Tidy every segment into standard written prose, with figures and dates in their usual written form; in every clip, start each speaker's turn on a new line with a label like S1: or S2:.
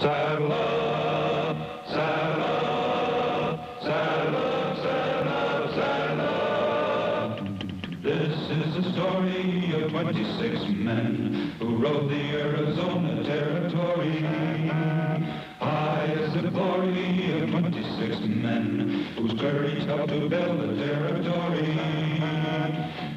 S1: Saddle up, saddle up, saddle up, saddle up, saddle up. This is the story of 26 men who rode the Arizona Territory. High as the glory of 26 men whose courage helped to build the territory.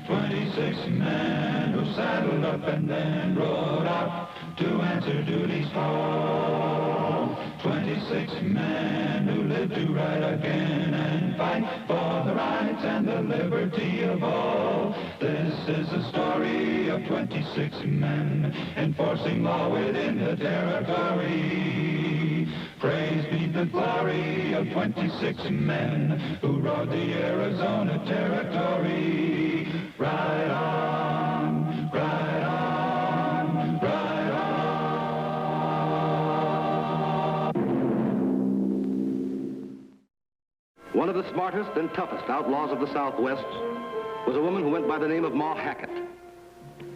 S1: 26 men who saddled up and then rode out to answer duty's call. 26 men who lived to ride again and fight for the rights and the liberty of all. This is the story of 26 men enforcing law within the territory. Praise be the glory of 26 men who rode the Arizona Territory. Ride on, ride on, ride on.
S2: One of the smartest and toughest outlaws of the Southwest was a woman who went by the name of Ma Hackett.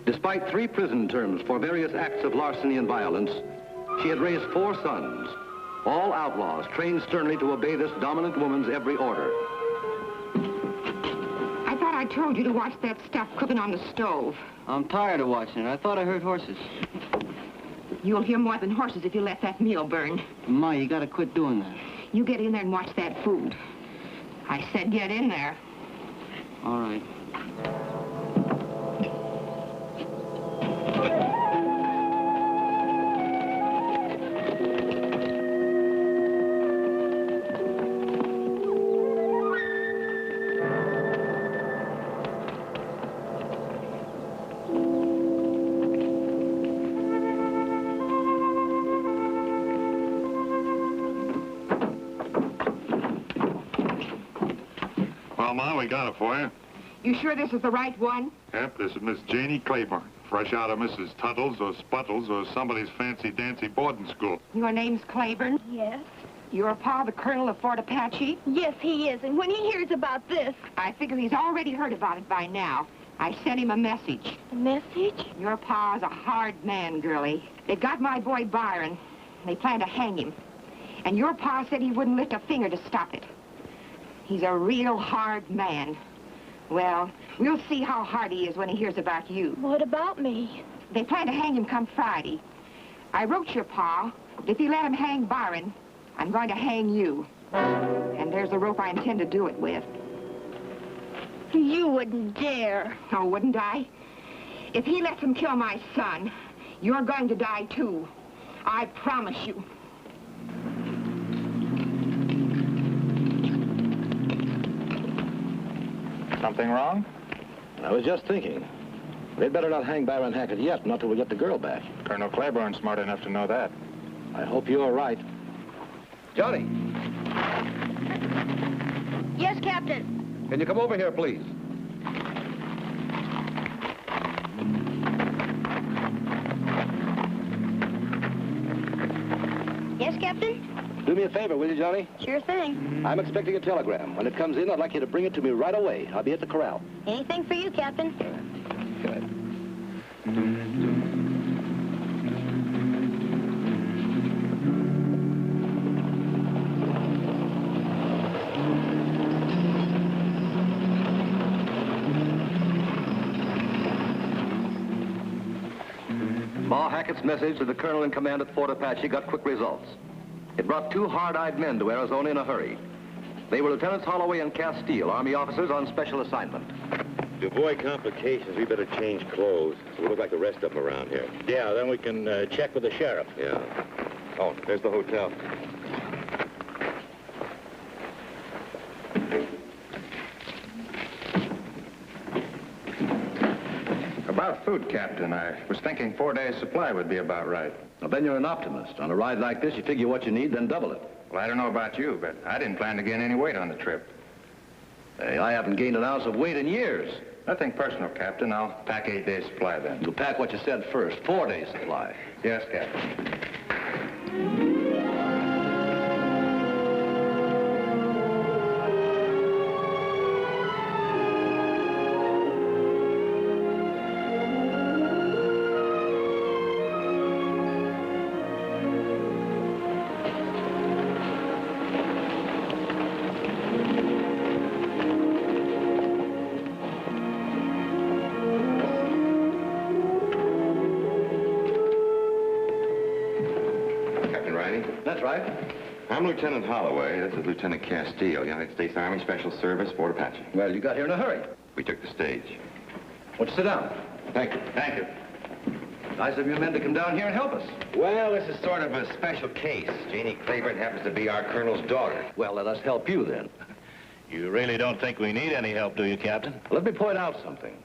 S2: Despite 3 prison terms for various acts of larceny and violence, she had raised 4 sons, all outlaws trained sternly to obey this dominant woman's every order.
S3: I thought I told you to watch that stuff cooking on the stove.
S4: I'm tired of watching it. I thought I heard horses.
S3: You'll hear more than horses if you let that meal burn.
S4: Ma, you gotta quit doing that.
S3: You get in there and watch that food. I said get in there.
S4: All right.
S5: Well, Ma, we got it for you.
S3: You sure this is the right one?
S5: Yep, this is Miss Janie Claiborne, fresh out of Mrs. Tuttle's or Sputtle's or somebody's fancy-dancy boarding school.
S3: Your name's Claiborne?
S6: Yes.
S3: Your pa the colonel of Fort Apache?
S6: Yes, he is. And when he hears about this...
S3: I figure he's already heard about it by now. I sent him a message.
S6: A message?
S3: Your pa's a hard man, girlie. They got my boy Byron. They plan to hang him. And your pa said he wouldn't lift a finger to stop it. He's a real hard man. Well, we'll see how hard he is when he hears about you.
S6: What about me?
S3: They plan to hang him come Friday. I wrote your pa that if he let him hang Byron, I'm going to hang you. And there's the rope I intend to do it with.
S6: You wouldn't dare.
S3: Oh, wouldn't I? If he lets him kill my son, you're going to die too. I promise you.
S5: Something wrong?
S2: I was just thinking. They'd better not hang Byron Hackett yet, not till we get the girl back.
S5: Colonel Claiborne's smart enough to know that.
S2: I hope you're right. Johnny,
S6: Yes, Captain.
S2: can you come over here, please?
S6: Yes, Captain?
S2: Do me a favor, will you, Johnny?
S6: Sure thing.
S2: I'm expecting a telegram. When it comes in, I'd like you to bring it to me right away. I'll be at the corral.
S6: Anything for you, Captain.
S2: Good. Ma Hackett's message to the colonel in command at Fort Apache got quick results. It brought 2 hard-eyed men to Arizona in a hurry. They were Lieutenants Holloway and Castile, Army officers on special assignment.
S7: To avoid complications, we better change clothes so we look like the rest of them around here.
S8: Yeah, then we can check with the sheriff.
S7: Yeah. Oh, there's the hotel.
S5: About food, Captain, I was thinking 4 days' supply would be about right.
S2: Well, then you're an optimist. On a ride like this, you figure what you need, then double it.
S5: Well, I don't know about you, but I didn't plan to gain any weight on the trip.
S2: Hey, I haven't gained an ounce of weight in years.
S5: Nothing personal, Captain. I'll pack 8 days' supply then.
S2: You'll pack what you said first. 4 days' supply.
S5: Yes, Captain.
S7: Rynning?
S2: That's right.
S7: I'm Lieutenant Holloway. This is Lieutenant Castillo, United States Army Special Service, Fort Apache.
S2: Well, you got here in a hurry.
S7: We took the stage.
S2: Won't you sit down?
S7: Thank you.
S2: Thank you. Nice of you men to come down here and help us.
S7: Well, this is sort of a special case. Janie Claiborne happens to be our colonel's daughter.
S2: Well, let us help you then.
S8: You really don't think we need any help, do you, Captain?
S2: Let me point out something.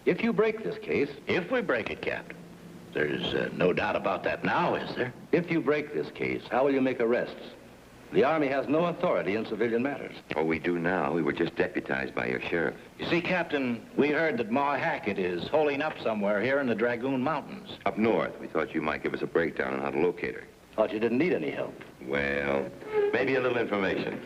S2: If you break this case...
S8: If we break it, Captain. There's no doubt about that now, is there?
S2: If you break this case, how will you make arrests? The Army has no authority in civilian matters.
S7: Oh, we do now. We were just deputized by your sheriff.
S8: You see, Captain, we heard that Ma Hackett is holing up somewhere here in the Dragoon Mountains.
S7: Up north, we thought you might give us a breakdown on how to locate her.
S2: Thought you didn't need any help.
S7: Well, maybe a little information.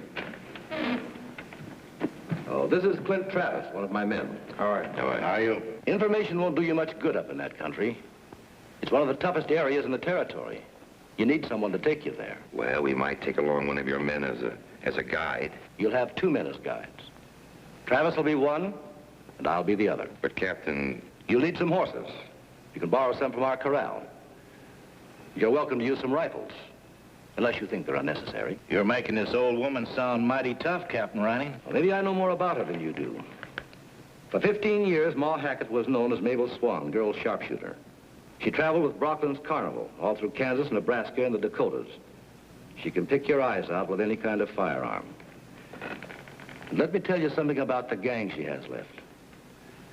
S2: Oh, this is Clint Travis, one of my men.
S7: All right.
S8: How are you?
S2: Information won't do you much good up in that country. It's one of the toughest areas in the territory. You need someone to take you there.
S7: Well, we might take along one of your men as a guide.
S2: You'll have 2 men as guides. Travis will be one, and I'll be the other.
S7: But, Captain...
S2: You'll need some horses. You can borrow some from our corral. You're welcome to use some rifles, unless you think they're unnecessary.
S8: You're making this old woman sound mighty tough, Captain Rynning.
S2: Well, maybe I know more about her than you do. For 15 years, Ma Hackett was known as Mabel Swan, girl sharpshooter. She traveled with Brocklin's Carnival, all through Kansas, Nebraska, and the Dakotas. She can pick your eyes out with any kind of firearm. And let me tell you something about the gang she has left.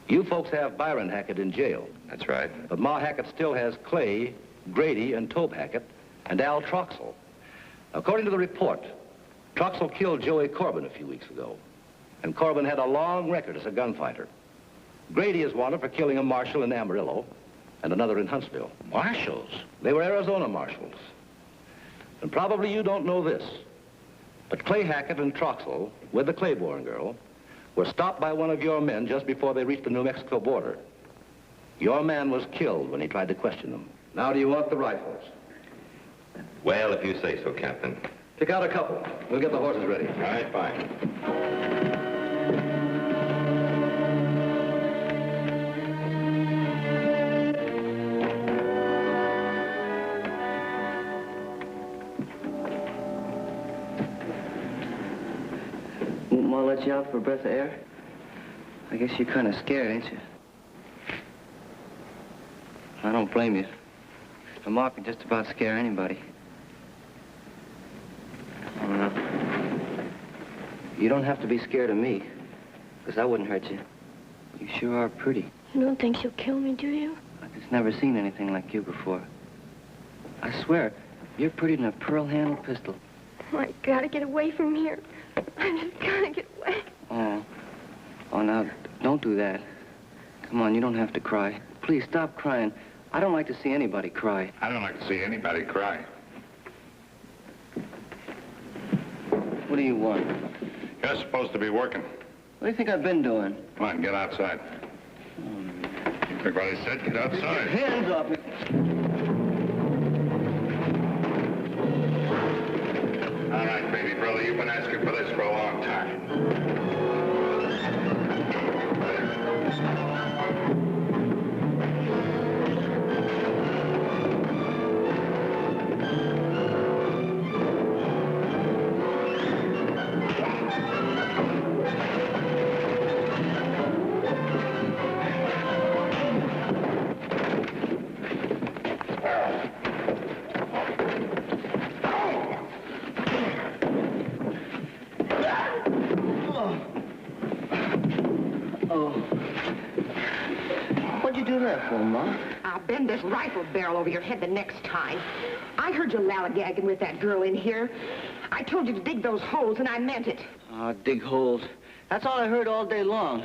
S2: You folks have Byron Hackett in jail.
S7: That's right.
S2: But Ma Hackett still has Clay, Grady, and Tobe Hackett, and Al Troxell. According to the report, Troxell killed Joey Corbin a few weeks ago. And Corbin had a long record as a gunfighter. Grady is wanted for killing a marshal in Amarillo, and another in Huntsville.
S8: Marshals?
S2: They were Arizona marshals. And probably you don't know this, but Clay Hackett and Troxell, with the Claiborne girl, were stopped by one of your men just before they reached the New Mexico border. Your man was killed when he tried to question them. Now, do you want the rifles?
S7: Well, if you say so, Captain.
S2: Pick out a couple. We'll get the horses ready.
S7: All right, fine.
S4: Won't Ma let you out for a breath of air? I guess you're kind of scared, ain't you? I don't blame you. A Ma can just about scare anybody. I don't know. You don't have to be scared of me, because I wouldn't hurt you. You sure are pretty.
S6: You don't think she'll kill me, do you?
S4: I've just never seen anything like you before. I swear, you're prettier than a pearl-handled pistol.
S6: Oh, I gotta get away from here. I just gotta get away.
S4: Oh, now, don't do that. Come on, you don't have to cry. Please, stop crying. I don't like to see anybody cry.
S5: I don't like to see anybody cry.
S4: What do you want?
S5: You're supposed to be working.
S4: What do you think I've been doing?
S5: Come on, get outside. Everybody said get outside.
S4: Hands off me.
S5: All right, baby brother, you've been asking for this for a long time.
S4: What'd you do that for, Ma?
S3: I'll bend this rifle barrel over your head the next time. I heard you lallygagging with that girl in here. I told you to dig those holes, and I meant it.
S4: Dig holes. That's all I heard all day long.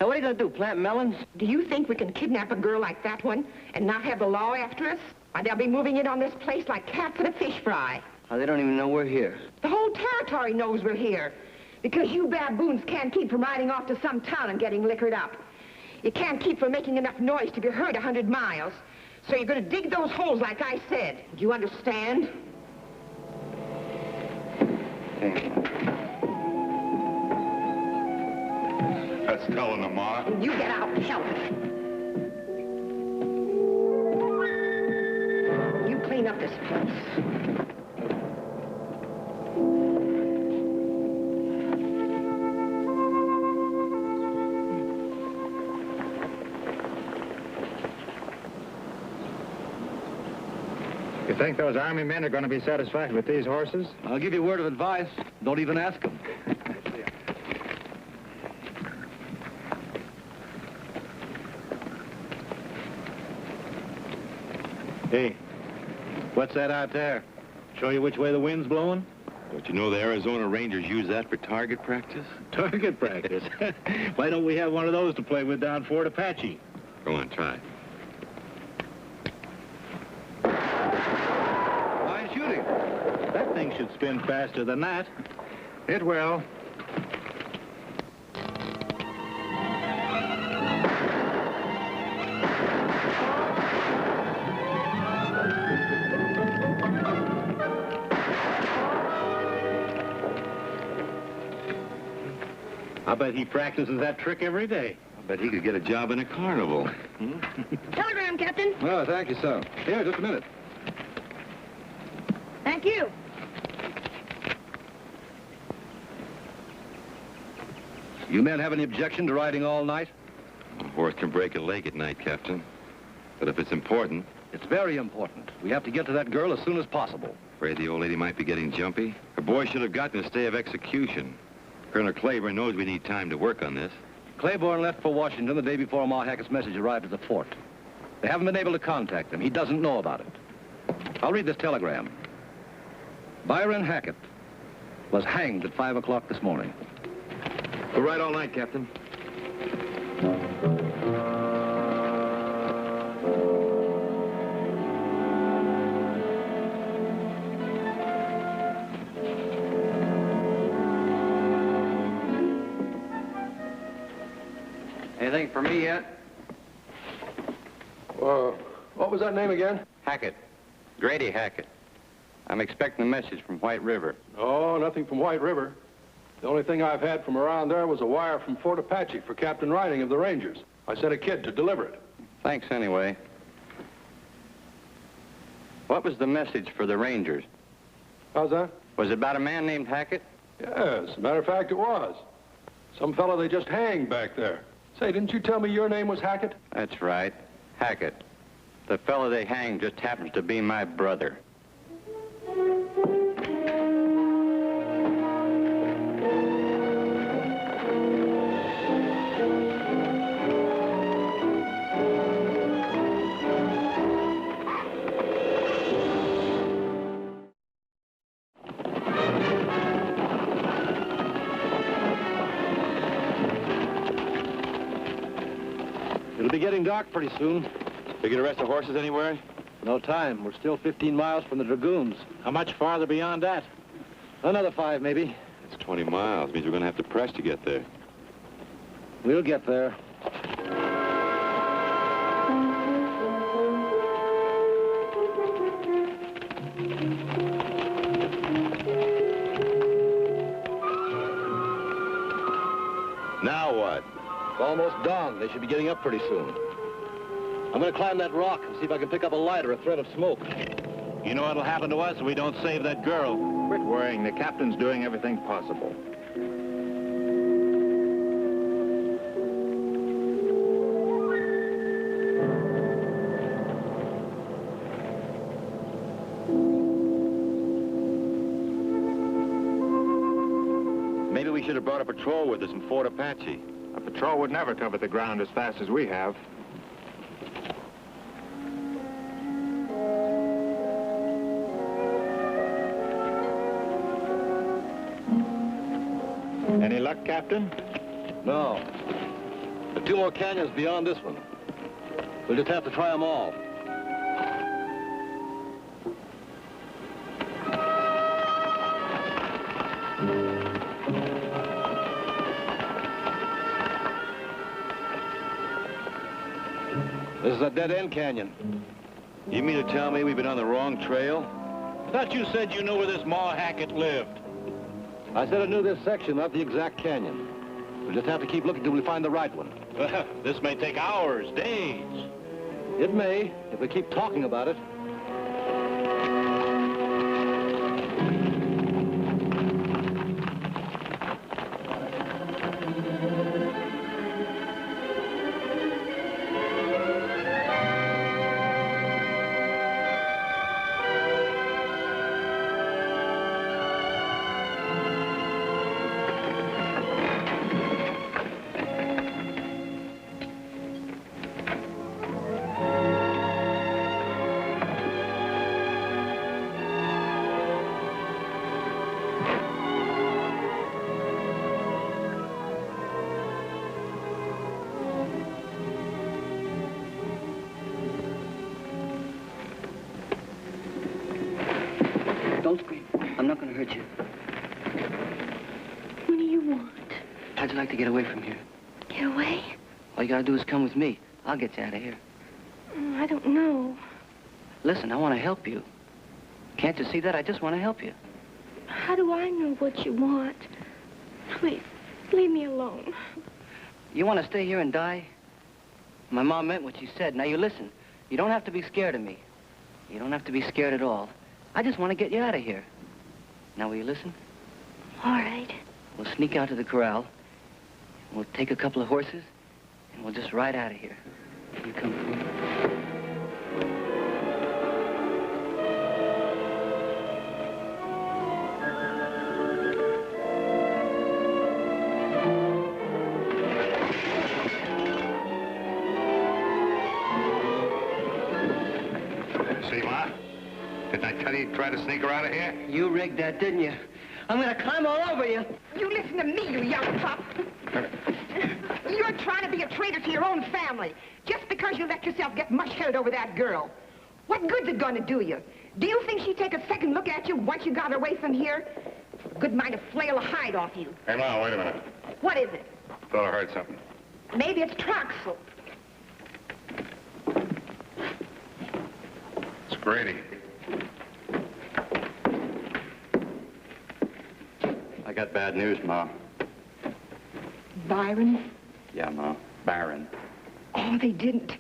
S4: Now, what are you going to do, plant melons?
S3: Do you think we can kidnap a girl like that one and not have the law after us? Why, they'll be moving in on this place like cats at a fish fry.
S4: Oh, they don't even know we're here.
S3: The whole territory knows we're here. Because you baboons can't keep from riding off to some town and getting liquored up. You can't keep from making enough noise to be heard 100 miles. So you're going to dig those holes like I said. Do you understand?
S4: Okay.
S5: That's telling them, Ma.
S3: You get out and help us. You clean up this place.
S8: think those army men are going to be satisfied with these horses?
S2: I'll give you a word of advice. Don't even ask them.
S8: Hey, what's that out there? Show you which way the wind's blowing?
S7: Don't you know the Arizona Rangers use that for target practice?
S8: Target practice. Why don't we have one of those to play with down Fort Apache?
S7: Go on, try.
S2: Fine shooting.
S8: That thing should spin faster than that. It will. I bet he practices that trick every day.
S7: I bet he could get a job in a carnival.
S6: Telegram, Captain.
S2: Oh, thank you, sir. Here, just a minute.
S6: Thank you.
S2: You men have any objection to riding all night?
S7: A horse can break a leg at night, Captain. But if it's important,
S2: It's very important. We have to get to that girl as soon as possible.
S7: afraid the old lady might be getting jumpy. Her boy should have gotten a stay of execution. Colonel Claiborne knows we need time to work on this.
S2: Claiborne left for Washington the day before Ma Hackett's message arrived at the fort. They haven't been able to contact him. He doesn't know about it. I'll read this telegram. Byron Hackett was hanged at 5 o'clock this morning.
S7: We'll ride all night, Captain.
S4: Anything for me yet?
S2: What was that name again?
S9: Hackett. Grady Hackett. I'm expecting a message from White River.
S10: Oh, nothing from White River. The only thing I've had from around there was a wire from Fort Apache for Captain Rynning of the Rangers. I sent a kid to deliver it.
S9: Thanks anyway. What was the message for the Rangers?
S10: How's that?
S9: Was it about a man named Hackett?
S10: Yes, as a matter of fact, it was. Some fellow they just hanged back there. Say, didn't you tell me your name was Hackett?
S9: That's right. Hackett. The fellow they hanged just happens to be my brother.
S2: It'll be getting dark pretty soon.
S7: We get a rest of horses anywhere?
S2: No time. We're still 15 miles from the Dragoons.
S8: How much farther beyond that?
S2: Another 5, maybe.
S7: It's 20 miles. Means we're going to have to press to get there.
S2: We'll get there.
S7: Now what?
S2: It's almost dawn. They should be getting up pretty soon. I'm going to climb that rock and see if I can pick up a light or a thread of smoke.
S8: You know what'll happen to us if we don't save that girl?
S5: Quit worrying. The captain's doing everything possible.
S7: Maybe we should have brought a patrol with us in Fort Apache.
S5: A patrol would never cover the ground as fast as we have. Any luck, Captain?
S2: No. There are 2 more canyons beyond this one. We'll just have to try them all. This is a dead-end canyon.
S7: You mean to tell me we've been on the wrong trail?
S8: I thought you said you knew where this Ma Hackett lived.
S2: I said I knew this section, not the exact canyon. We'll just have to keep looking till we find the right one.
S8: Well, this may take hours, days.
S2: It may, if we keep talking about it.
S6: don't scream.
S4: I'm not going to hurt you.
S6: What do you want?
S4: How'd you like to get away from here?
S6: Get away?
S4: All you got to do is come with me. I'll get you out of here.
S6: I don't know.
S4: Listen, I want to help you. Can't you see that? I just want to help you.
S6: How do I know what you want? Please, leave me alone.
S4: You want to stay here and die? My mom meant what she said. Now, you listen. You don't have to be scared of me. You don't have to be scared at all. I just want to get you out of here. Now, will you listen?
S6: All right.
S4: We'll sneak out to the corral. We'll take a couple of horses, and we'll just ride out of here. You come with me.
S5: See, Ma? Didn't I tell you to try to sneak her out of here?
S4: You rigged that, didn't you? I'm going to climb all over you.
S3: You listen to me, you young pup. You're trying to be a traitor to your own family just because you let yourself get mush-headed over that girl. What good's it going to do you? Do you think she'd take a second look at you once you got her away from here? Good mind to flail a hide off you.
S5: Hey, Ma, wait a minute.
S3: What is it?
S5: Thought I heard something.
S3: Maybe it's Troxel.
S5: It's Grady.
S9: I got bad news, Ma.
S3: Byron?
S9: Yeah, Ma. Byron.
S3: Oh, they didn't.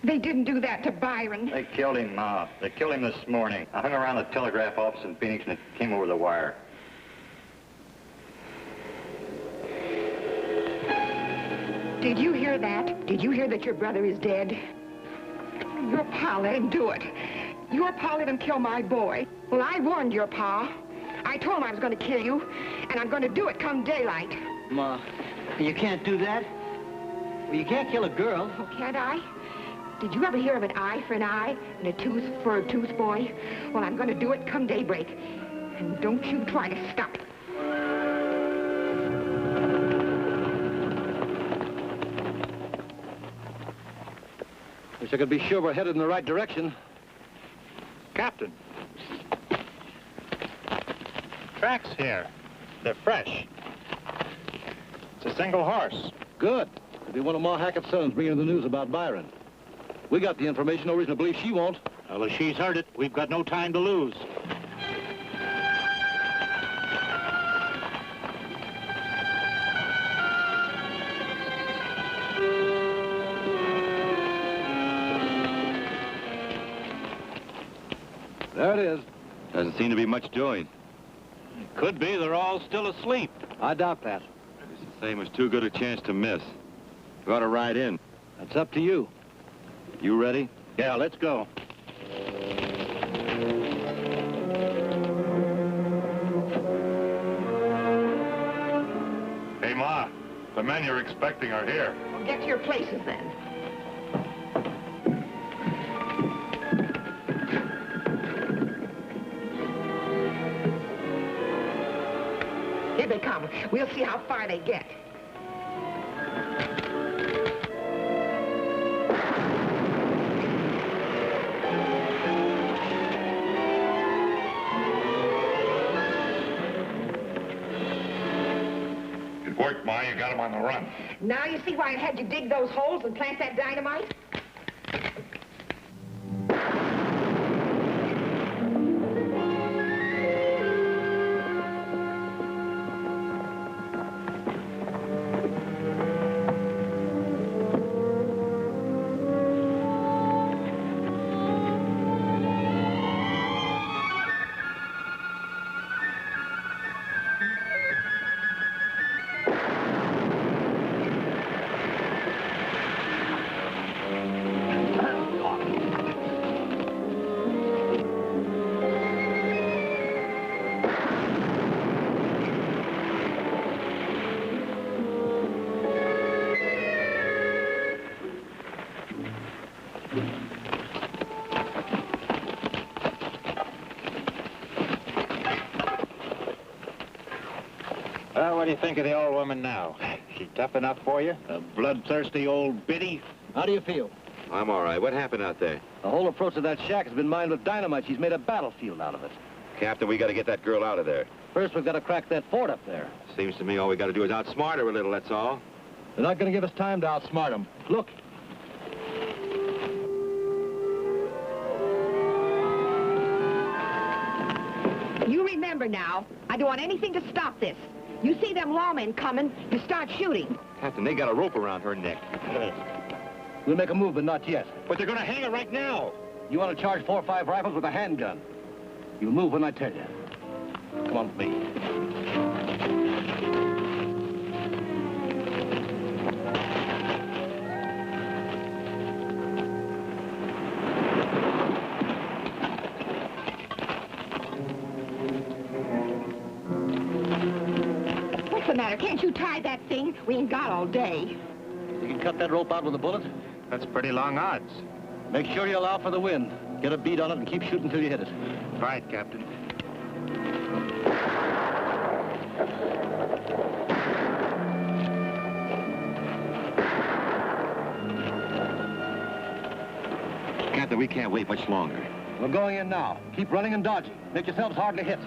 S3: They didn't do that to Byron.
S9: They killed him, Ma. They killed him this morning. I hung around the telegraph office in Phoenix and it came over the wire.
S3: Did you hear that? Did you hear that your brother is dead? Your pa let him do it. Your pa let him kill my boy. Well, I warned your pa. I told him I was going to kill you, and I'm going to do it come daylight.
S4: Ma, you can't do that. Well, you can't kill a girl.
S3: Oh, can't I? Did you ever hear of an eye for an eye and a tooth for a tooth, boy? Well, I'm going to do it come daybreak. And don't you try to stop it.
S10: Wish I could be sure we're headed in the right direction.
S8: Captain. Tracks here. They're fresh. It's a single horse.
S10: Good. Could be one of Ma Hackett's sons bringing the news about Byron. We got the information, no reason to believe she won't.
S8: Well, if she's heard it, we've got no time to lose.
S10: There it is.
S7: Doesn't seem to be much doing.
S8: Could be they're all still asleep.
S10: I doubt that.
S7: It's the same as too good a chance to miss. You ought to ride in.
S10: That's up to you.
S7: You ready?
S8: Yeah, let's go.
S5: Hey, Ma, the men you're expecting are here.
S3: Well, get to your places then. Here they come. We'll see how far they get.
S5: Good work, Ma. You got them on the run.
S3: Now you see why I had you dig those holes and plant that dynamite?
S8: Well, what do you think of the old woman now? She tough enough for you? A bloodthirsty old biddy?
S10: How do you feel?
S7: I'm all right. What happened out there?
S10: The whole approach to that shack has been mined with dynamite. She's made a battlefield out of it.
S7: Captain, we got to get that girl out of there.
S11: First, we've got to crack that fort up there.
S7: Seems to me all we got to do is outsmart her a little, that's all.
S11: They're not going to give us time to outsmart them. Look.
S3: You remember now, I don't want anything to stop this. You see them lawmen coming, you start shooting.
S7: Captain, they got a rope around her neck.
S11: We'll make a move, but not yet.
S7: But they're going to hang her right now.
S11: You want to charge 4 or 5 rifles with a handgun. You'll move when I tell you. Come on with me.
S3: What's the matter? Can't you tie that thing? We ain't got all day.
S11: You can cut that rope out with a bullet.
S8: That's pretty long odds.
S11: Make sure you allow for the wind. Get a bead on it and keep shooting until you hit it.
S8: Right, Captain.
S7: Captain, we can't wait much longer.
S11: We're going in now. Keep running and dodging. Make yourselves hard to hit.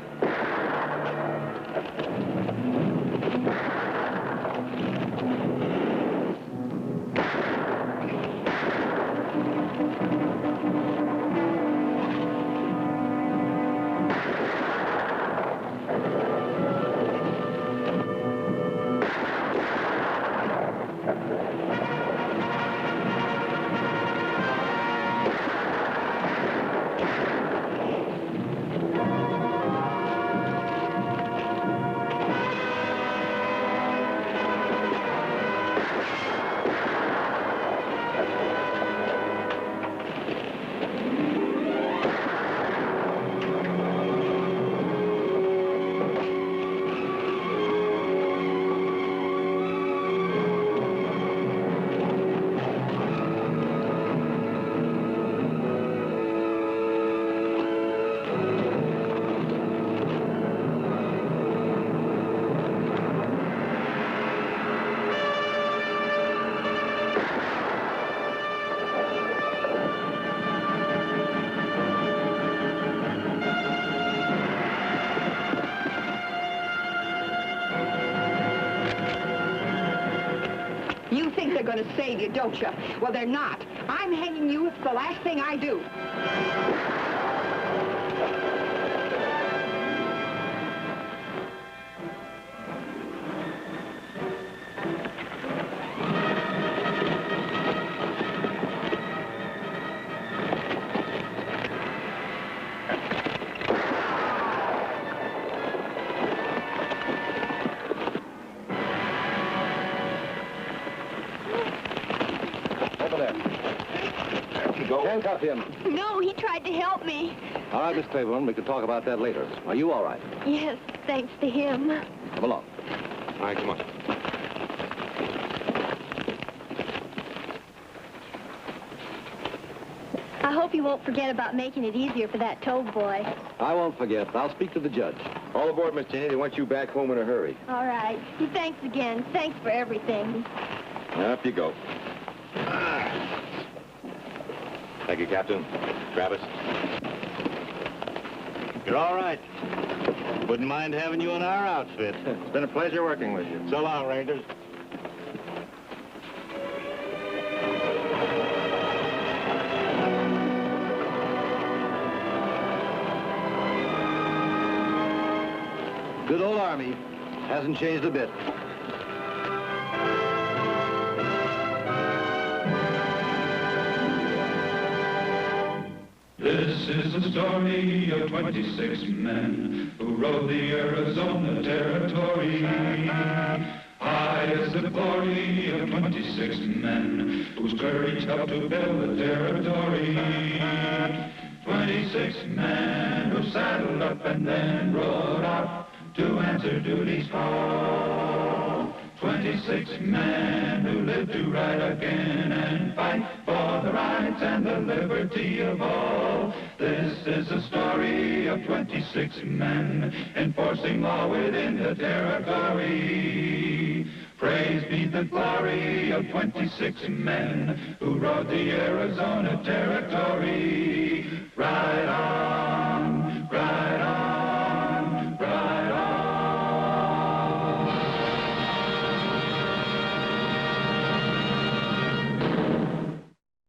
S3: They're going to save you, don't you? Well, they're not. I'm hanging you. It's the last thing I do.
S11: Handcuff him.
S6: No, he tried to help me.
S11: All right, Miss Claiborne, we can talk about that later. Are you all right?
S6: Yes, thanks to him.
S11: Come along.
S7: All right, come on.
S6: I hope you won't forget about making it easier for that toad boy.
S11: I won't forget. I'll speak to the judge.
S7: All aboard, Miss Jenny. They want you back home in a hurry.
S6: All right. Thanks again. Thanks for everything.
S7: Up you go. Thank you, Captain. Travis.
S8: You're all right. Wouldn't mind having you in our outfit.
S11: It's been a pleasure working with you.
S8: So long, Rangers.
S11: Good old Army. Hasn't changed a bit.
S1: This is the story of 26 men who rode the Arizona Territory. High is the glory of 26 men whose courage helped to build the territory. 26 men who saddled up and then rode out to answer duty's call. 26 men who lived to ride again and fight for the rights and the liberty of all. This is the story of 26 men enforcing law within the territory. Praise be the glory of 26 men who rode the Arizona Territory. Ride on.